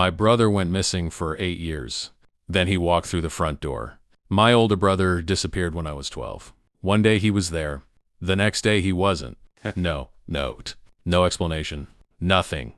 My brother went missing for 8 years. Then he walked through the front door. My older brother disappeared when I was 12. One day he was there. The next day he wasn't. No note. No explanation. Nothing.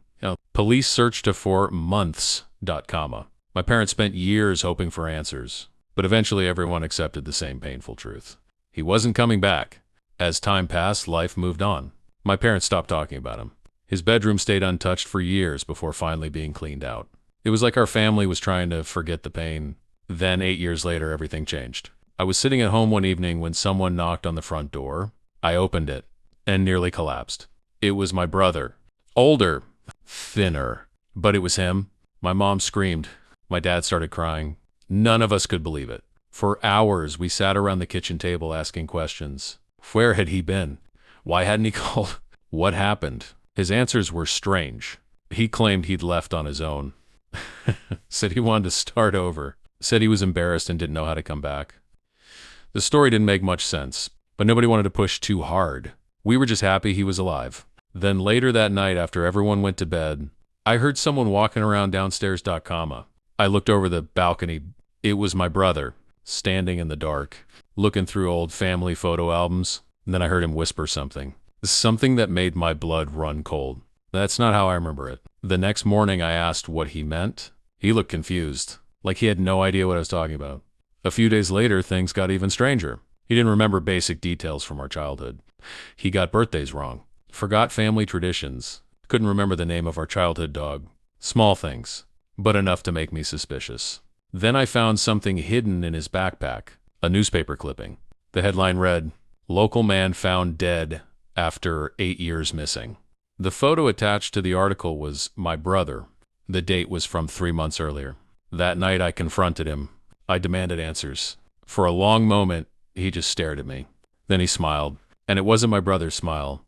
Police searched for months. Comma. My parents spent years hoping for answers, but eventually everyone accepted the same painful truth. He wasn't coming back. As time passed, life moved on. My parents stopped talking about him. His bedroom stayed untouched for years before finally being cleaned out. It was like our family was trying to forget the pain. Then 8 years later, everything changed. I was sitting at home one evening when someone knocked on the front door. I opened it and nearly collapsed. It was my brother. Older, thinner, but it was him. My mom screamed. My dad started crying. None of us could believe it. For hours, we sat around the kitchen table asking questions. Where had he been? Why hadn't he called? What happened? His answers were strange. He claimed he'd left on his own. Said he wanted to start over. Said he was embarrassed and didn't know how to come back. The story didn't make much sense, but nobody wanted to push too hard. We were just happy he was alive. Then later that night, after everyone went to bed, I heard someone walking around downstairs. Comma. I looked over the balcony. It was my brother, standing in the dark, looking through old family photo albums. And then I heard him whisper something. Something that made my blood run cold. That's not how I remember it. The next morning I asked what he meant. He looked confused, like he had no idea what I was talking about. A few days later, things got even stranger. He didn't remember basic details from our childhood. He got birthdays wrong, forgot family traditions, couldn't remember the name of our childhood dog. Small things, but enough to make me suspicious. Then I found something hidden in his backpack, a newspaper clipping. The headline read, "Local man found dead after 8 years missing." The photo attached to the article was my brother. The date was from 3 months earlier. That night I confronted him. I demanded answers. For a long moment, he just stared at me. Then he smiled, and it wasn't my brother's smile.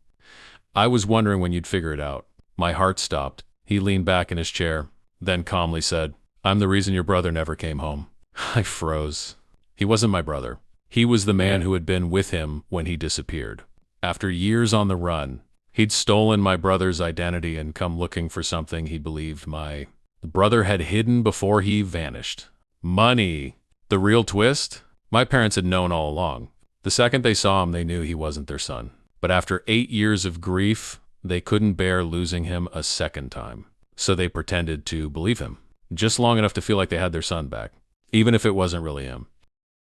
"I was wondering when you'd figure it out." My heart stopped. He leaned back in his chair, then calmly said, "I'm the reason your brother never came home." I froze. He wasn't my brother. He was the man who had been with him when he disappeared. After years on the run, he'd stolen my brother's identity and come looking for something he believed my brother had hidden before he vanished. Money. The real twist? My parents had known all along. The second they saw him, they knew he wasn't their son. But after 8 years of grief, they couldn't bear losing him a second time. So they pretended to believe him, just long enough to feel like they had their son back, even if it wasn't really him.